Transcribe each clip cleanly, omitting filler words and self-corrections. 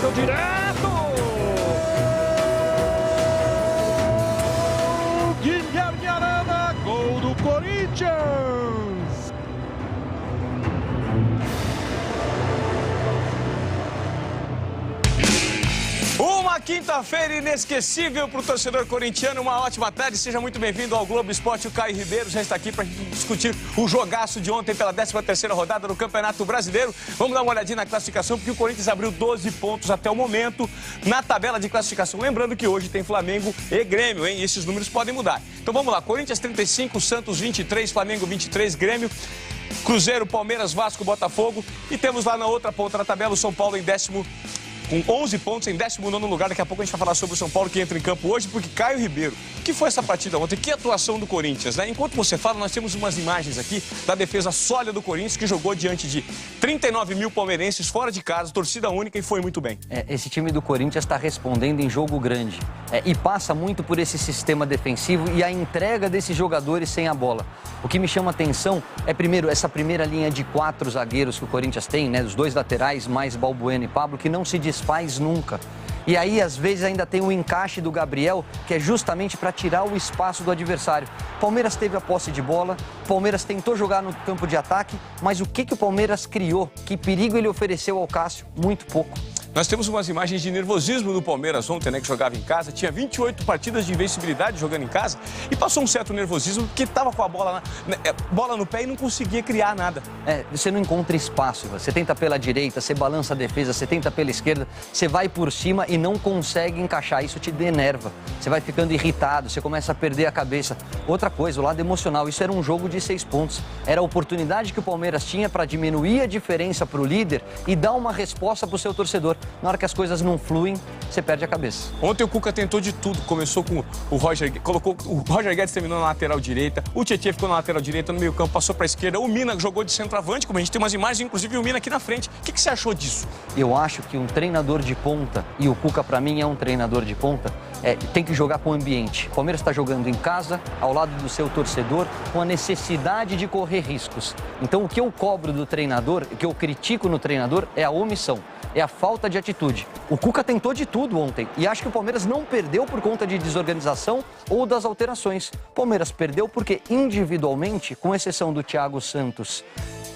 bateu direto! Guilherme Arana, gol do Corinthians! Uma quinta-feira inesquecível para o torcedor corintiano. Uma ótima tarde, seja muito bem-vindo ao Globo Esporte. O Caio Ribeiro já está aqui para discutir o jogaço de ontem pela 13ª rodada do Campeonato Brasileiro. Vamos dar uma olhadinha na classificação, porque o Corinthians abriu 12 pontos até o momento na tabela de classificação. Lembrando que hoje tem Flamengo e Grêmio, hein? E esses números podem mudar. Então vamos lá, Corinthians 35, Santos 23, Flamengo 23, Grêmio, Cruzeiro, Palmeiras, Vasco, Botafogo. E temos lá na outra ponta da tabela o São Paulo em décimo, com 11 pontos em 19º lugar. Daqui a pouco a gente vai falar sobre o São Paulo, que entra em campo hoje, porque Caio Ribeiro, que foi essa partida ontem? Que atuação do Corinthians, né? Enquanto você fala, nós temos umas imagens aqui da defesa sólida do Corinthians, que jogou diante de 39 mil palmeirenses, fora de casa, torcida única, e foi muito bem. Esse time do Corinthians está respondendo em jogo grande. E passa muito por esse sistema defensivo e a entrega desses jogadores sem a bola. O que me chama atenção é, primeiro, essa primeira linha de 4 zagueiros que o Corinthians tem, né? Os 2 laterais, mais Balbuena e Pablo, que não se desfaz nunca. E aí, às vezes, ainda tem o encaixe do Gabriel, que é justamente para tirar o espaço do adversário. Palmeiras teve a posse de bola, Palmeiras tentou jogar no campo de ataque, mas o que o Palmeiras criou? Que perigo ele ofereceu ao Cássio? Muito pouco. Nós temos umas imagens de nervosismo do Palmeiras ontem, né, que jogava em casa. Tinha 28 partidas de invencibilidade jogando em casa e passou um certo nervosismo, porque estava com a bola no pé e não conseguia criar nada. Você não encontra espaço. Você tenta pela direita, você balança a defesa, você tenta pela esquerda, você vai por cima e não consegue encaixar. Isso te denerva. Você vai ficando irritado, você começa a perder a cabeça. Outra coisa, o lado emocional. Isso era um jogo de 6 pontos. Era a oportunidade que o Palmeiras tinha para diminuir a diferença para o líder e dar uma resposta para o seu torcedor. Na hora que as coisas não fluem, você perde a cabeça. Ontem o Cuca tentou de tudo. Começou com o Roger Guedes, terminou na lateral direita, o Tietê ficou na lateral direita, no meio campo, passou para a esquerda, o Mina jogou de centroavante, como a gente tem umas imagens, inclusive o Mina aqui na frente. O que você achou disso? Eu acho que um treinador de ponta, e o Cuca para mim é um treinador de ponta, tem que jogar com o ambiente. O Palmeiras está jogando em casa, ao lado do seu torcedor, com a necessidade de correr riscos. Então o que eu cobro do treinador, o que eu critico no treinador é a omissão. É a falta de atitude. O Cuca tentou de tudo ontem e acho que o Palmeiras não perdeu por conta de desorganização ou das alterações. O Palmeiras perdeu porque individualmente, com exceção do Thiago Santos,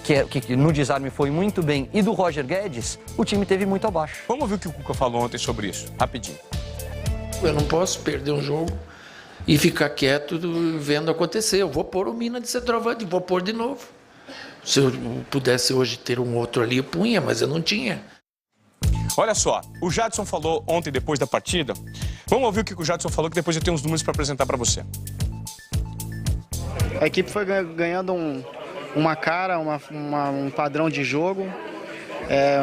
que no desarme foi muito bem, e do Roger Guedes, o time teve muito abaixo. Vamos ouvir o que o Cuca falou ontem sobre isso, rapidinho. Eu não posso perder um jogo e ficar quieto vendo acontecer. Eu vou pôr o Mina de centroavante, vou pôr de novo. Se eu pudesse hoje ter um outro ali, eu punha, mas eu não tinha. Olha só, o Jadson falou ontem, depois da partida. Vamos ouvir o que o Jadson falou, que depois eu tenho uns números para apresentar para você. A equipe foi ganhando uma cara, um padrão de jogo.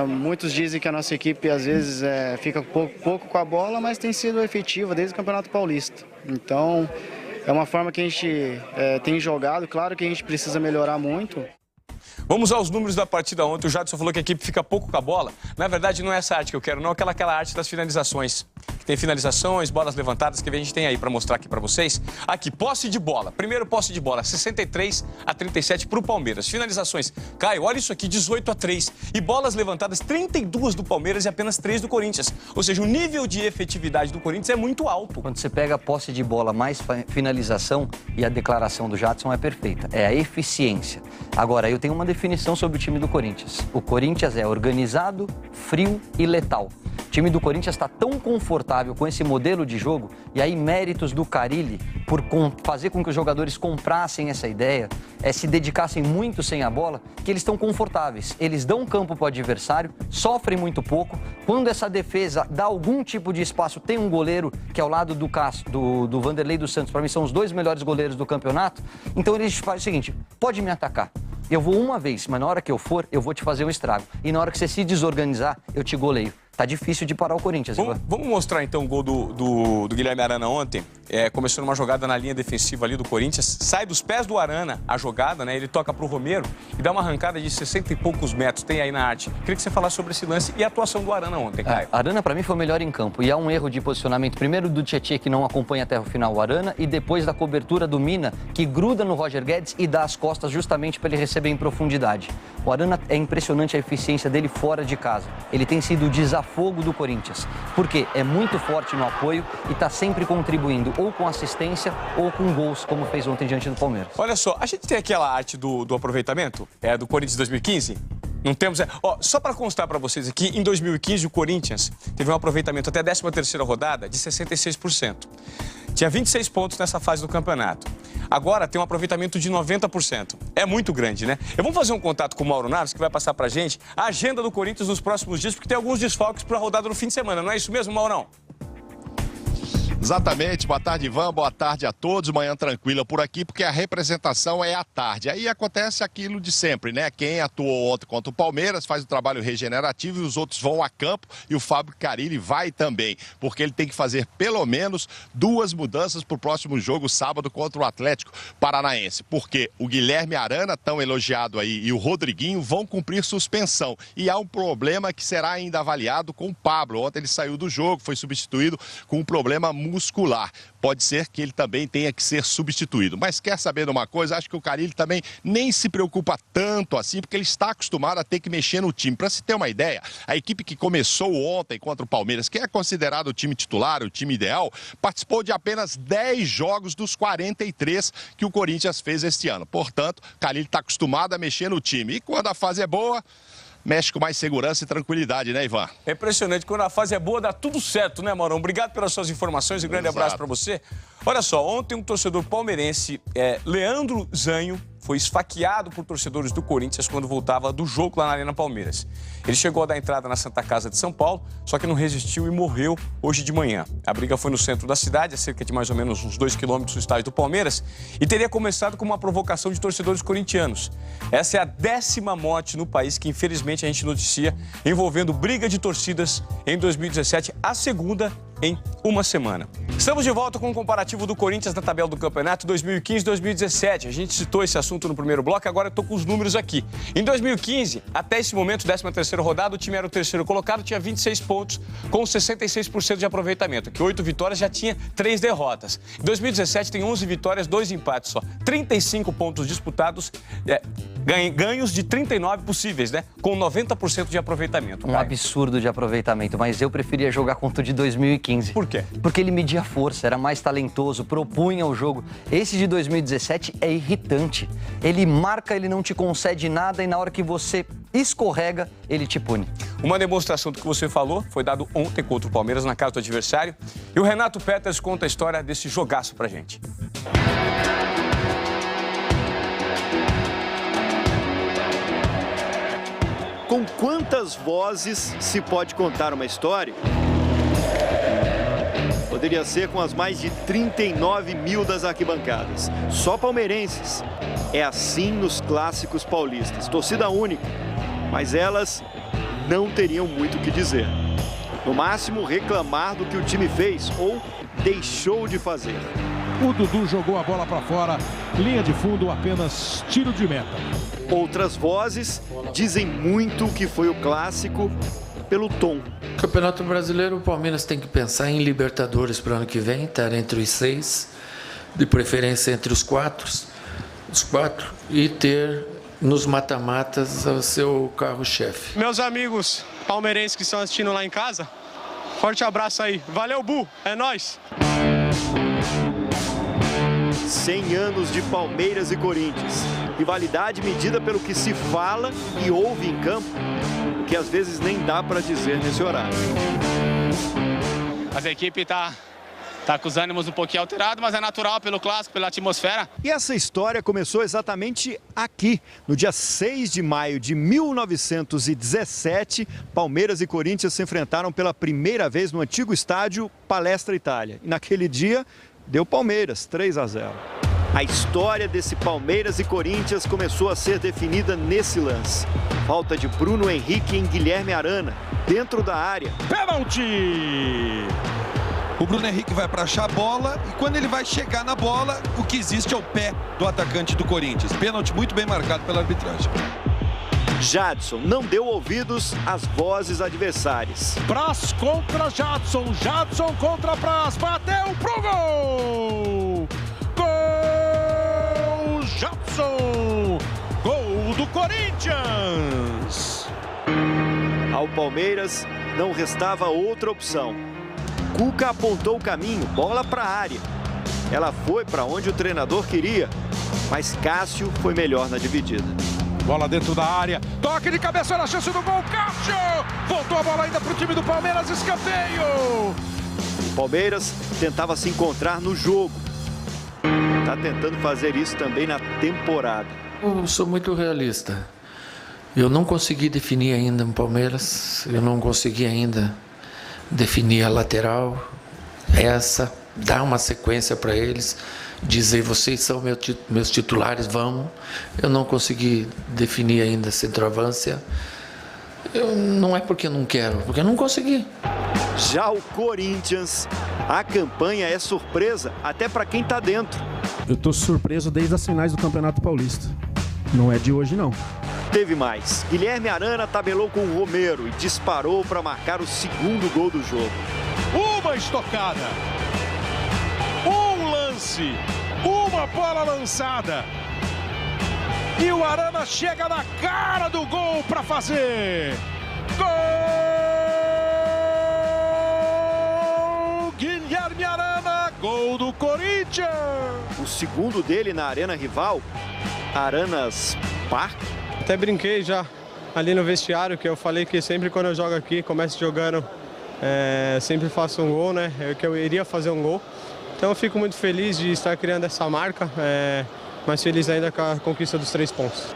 Muitos dizem que a nossa equipe, às vezes, fica pouco com a bola, mas tem sido efetiva desde o Campeonato Paulista. Então, é uma forma que a gente tem jogado. Claro que a gente precisa melhorar muito. Vamos aos números da partida ontem. O Jadson falou que a equipe fica pouco com a bola. Na verdade, não é essa arte que eu quero, não. Aquela arte das finalizações. Que tem finalizações, bolas levantadas, que a gente tem aí para mostrar aqui para vocês. Aqui, posse de bola. Primeiro posse de bola, 63-37 para o Palmeiras. Finalizações. Caio, olha isso aqui, 18-3. E bolas levantadas, 32 do Palmeiras e apenas 3 do Corinthians. Ou seja, o nível de efetividade do Corinthians é muito alto. Quando você pega a posse de bola mais finalização, e a declaração do Jadson é perfeita, é a eficiência. Agora, eu tenho uma definição sobre o time do Corinthians. O Corinthians é organizado, frio e letal. O time do Corinthians está tão confortável com esse modelo de jogo, e aí méritos do Carille por fazer com que os jogadores comprassem essa ideia, se dedicassem muito sem a bola, que eles estão confortáveis. Eles dão campo para o adversário, sofrem muito pouco. Quando essa defesa dá algum tipo de espaço, tem um goleiro que é ao lado do Cássio, do Vanderlei dos Santos, para mim são os 2 melhores goleiros do campeonato. Então eles fazem o seguinte: pode me atacar. Eu vou uma vez, mas na hora que eu for, eu vou te fazer um estrago. E na hora que você se desorganizar, eu te goleio. Tá difícil de parar o Corinthians. Vamos mostrar então o gol do Guilherme Arana ontem. começou numa jogada na linha defensiva ali do Corinthians, sai dos pés do Arana a jogada, né? Ele toca pro Romero e dá uma arrancada de 60 e poucos metros, tem aí na arte. Queria que você falasse sobre esse lance e a atuação do Arana ontem, Caio. Arana, para mim, foi o melhor em campo. E há um erro de posicionamento, primeiro do Tietê, que não acompanha até o final o Arana, e depois da cobertura do Mina, que gruda no Roger Guedes e dá as costas justamente para ele receber em profundidade. O Arana, é impressionante a eficiência dele fora de casa. Ele tem sido o desafogo do Corinthians, porque é muito forte no apoio e está sempre contribuindo ou com assistência ou com gols, como fez ontem diante do Palmeiras. Olha só, a gente tem aquela arte do aproveitamento, do Corinthians 2015. Não temos... só para constar para vocês aqui, em 2015 o Corinthians teve um aproveitamento até a 13ª rodada de 66%. Tinha 26 pontos nessa fase do campeonato. Agora tem um aproveitamento de 90%. É muito grande, né? Eu vou fazer um contato com o Mauro Naves, que vai passar pra gente a agenda do Corinthians nos próximos dias, porque tem alguns desfalques para a rodada no fim de semana. Não é isso mesmo, Maurão? Exatamente, boa tarde, Ivan, boa tarde a todos, manhã tranquila por aqui, porque a representação é à tarde. Aí acontece aquilo de sempre, né? Quem atuou ontem contra o Palmeiras faz o trabalho regenerativo e os outros vão a campo e o Fábio Carille vai também, porque ele tem que fazer pelo menos 2 mudanças para o próximo jogo, sábado, contra o Atlético Paranaense, porque o Guilherme Arana, tão elogiado aí, e o Rodriguinho vão cumprir suspensão. E há um problema que será ainda avaliado com o Pablo. Ontem ele saiu do jogo, foi substituído com um problema muscular. Pode ser que ele também tenha que ser substituído. Mas quer saber de uma coisa? Acho que o Carille também nem se preocupa tanto assim, porque ele está acostumado a ter que mexer no time. Para se ter uma ideia, a equipe que começou ontem contra o Palmeiras, que é considerado o time titular, o time ideal, participou de apenas 10 jogos dos 43 que o Corinthians fez este ano. Portanto, o Carille está acostumado a mexer no time. E quando a fase é boa, mexe com mais segurança e tranquilidade, né, Ivan? É impressionante, quando a fase é boa, dá tudo certo, né, Maurão? Obrigado pelas suas informações e um grande abraço para você. Olha só, ontem um torcedor palmeirense, Leandro Zanho, foi esfaqueado por torcedores do Corinthians quando voltava do jogo lá na Arena Palmeiras. Ele chegou a dar entrada na Santa Casa de São Paulo, só que não resistiu e morreu hoje de manhã. A briga foi no centro da cidade, a cerca de mais ou menos uns 2 quilômetros do estádio do Palmeiras, e teria começado com uma provocação de torcedores corintianos. Essa é a 10ª morte no país que, infelizmente, a gente noticia envolvendo briga de torcidas em 2017, a segunda em uma semana. Estamos de volta com um comparativo do Corinthians na tabela do campeonato 2015-2017. A gente citou esse assunto no primeiro bloco, agora eu estou com os números aqui. Em 2015, até esse momento, 13ª rodada, o time era o terceiro colocado, tinha 26 pontos, com 66% de aproveitamento, que 8 vitórias já tinha 3 derrotas. Em 2017 tem 11 vitórias, 2 empates só. 35 pontos disputados, ganhos de 39 possíveis, né? Com 90% de aproveitamento. Um absurdo de aproveitamento, mas eu preferia jogar contra o de 2015. Por quê? Porque ele media força, era mais talentoso, propunha o jogo. Esse de 2017 é irritante. Ele marca, ele não te concede nada e na hora que você escorrega, ele te pune. Uma demonstração do que você falou foi dado ontem contra o Palmeiras na casa do adversário. E o Renato Peters conta a história desse jogaço pra gente. Com quantas vozes se pode contar uma história? Poderia ser com as mais de 39 mil das arquibancadas. Só palmeirenses. É assim nos clássicos paulistas. Torcida única. Mas elas não teriam muito o que dizer. No máximo, reclamar do que o time fez ou deixou de fazer. O Dudu jogou a bola para fora, linha de fundo, apenas tiro de meta. Outras vozes dizem muito o que foi o clássico pelo tom. Campeonato Brasileiro, o Palmeiras tem que pensar em Libertadores para o ano que vem, estar entre os 6, de preferência entre os 4, e ter nos mata-matas o seu carro-chefe. Meus amigos palmeirenses que estão assistindo lá em casa, forte abraço aí. Valeu, Bu, é nóis! 100 anos de Palmeiras e Corinthians. Rivalidade medida pelo que se fala e ouve em campo, o que às vezes nem dá para dizer nesse horário. Mas a equipe tá com os ânimos um pouquinho alterados, mas é natural pelo clássico, pela atmosfera. E essa história começou exatamente aqui, no dia 6 de maio de 1917, Palmeiras e Corinthians se enfrentaram pela primeira vez no antigo estádio Palestra Itália. E naquele dia, deu Palmeiras, 3-0. A história desse Palmeiras e Corinthians começou a ser definida nesse lance. Falta de Bruno Henrique em Guilherme Arana, dentro da área. Pênalti! O Bruno Henrique vai para achar a bola e quando ele vai chegar na bola, o que existe é o pé do atacante do Corinthians. Pênalti muito bem marcado pela arbitragem. Jadson não deu ouvidos às vozes adversárias. Praz contra Jadson. Jadson contra Praz. Bateu pro gol! Gol! Jadson! Gol do Corinthians! Ao Palmeiras não restava outra opção. Cuca apontou o caminho, bola para a área. Ela foi para onde o treinador queria, mas Cássio foi melhor na dividida. Bola dentro da área, toque de cabeça na chance do gol, Cássio! Voltou a bola ainda para o time do Palmeiras, escanteio! O Palmeiras tentava se encontrar no jogo. Está tentando fazer isso também na temporada. Eu sou muito realista. Eu não consegui definir ainda o Palmeiras, eu não consegui ainda definir a lateral, dar uma sequência para eles, dizer vocês são meus titulares, vamos. Eu não consegui definir ainda a centroavância. Não é porque eu não quero, porque eu não consegui. Já o Corinthians, a campanha é surpresa até para quem está dentro. Eu estou surpreso desde as finais do Campeonato Paulista. Não é de hoje, não. Teve mais. Guilherme Arana tabelou com o Romero e disparou para marcar o segundo gol do jogo. Uma estocada, um lance, uma bola lançada. E o Arana chega na cara do gol para fazer. Gol! Guilherme Arana, gol do Corinthians. O segundo dele na arena rival, Aranas Parque. Até brinquei já ali no vestiário, que eu falei que sempre quando eu jogo aqui, começo jogando, sempre faço um gol, né? Que eu iria fazer um gol. Então eu fico muito feliz de estar criando essa marca, mas feliz ainda com a conquista dos 3 pontos.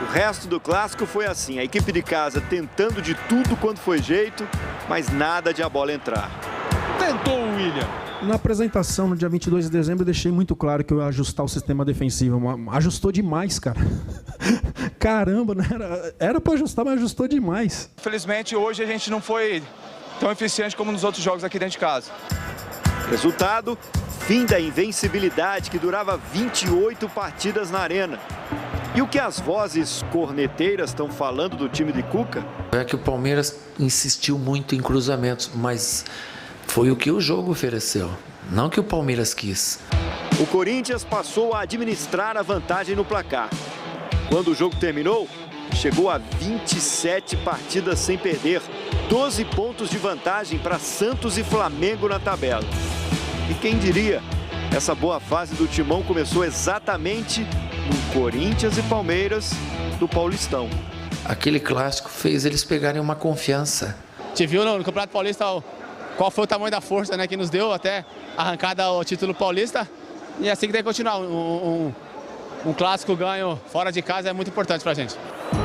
O resto do clássico foi assim, a equipe de casa tentando de tudo quando foi jeito, mas nada de a bola entrar. Tentou o William. Na apresentação, no dia 22 de dezembro, eu deixei muito claro que eu ia ajustar o sistema defensivo. Ajustou demais, cara. Caramba, não era para ajustar, mas ajustou demais. Infelizmente, hoje a gente não foi tão eficiente como nos outros jogos aqui dentro de casa. Resultado, fim da invencibilidade que durava 28 partidas na arena. E o que as vozes corneteiras estão falando do time de Cuca? É que o Palmeiras insistiu muito em cruzamentos, mas foi o que o jogo ofereceu, não o que o Palmeiras quis. O Corinthians passou a administrar a vantagem no placar. Quando o jogo terminou, chegou a 27 partidas sem perder, 12 pontos de vantagem para Santos e Flamengo na tabela. E quem diria, essa boa fase do Timão começou exatamente no Corinthians e Palmeiras do Paulistão. Aquele clássico fez eles pegarem uma confiança. Te viu no Campeonato Paulista qual foi o tamanho da força, né, que nos deu até arrancada ao título paulista. E é assim que tem que continuar. Um clássico ganho fora de casa é muito importante pra gente.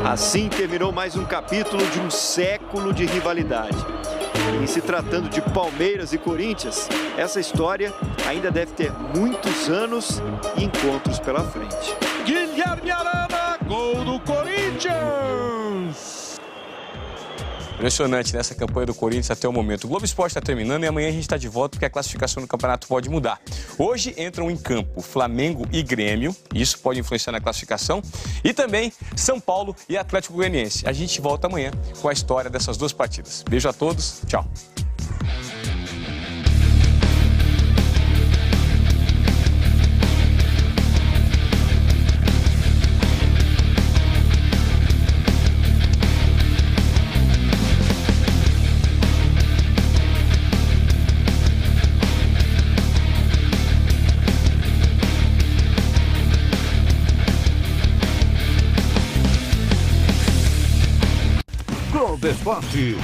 Assim terminou mais um capítulo de um século de rivalidade. E se tratando de Palmeiras e Corinthians, essa história ainda deve ter muitos anos e encontros pela frente. Guilherme Arana, gol do Corinthians. Impressionante nessa campanha do Corinthians até o momento. O Globo Esporte está terminando e amanhã a gente está de volta porque a classificação do campeonato pode mudar. Hoje entram em campo Flamengo e Grêmio, isso pode influenciar na classificação, e também São Paulo e Atlético Goianiense. A gente volta amanhã com a história dessas duas partidas. Beijo a todos, tchau. Globo Esporte,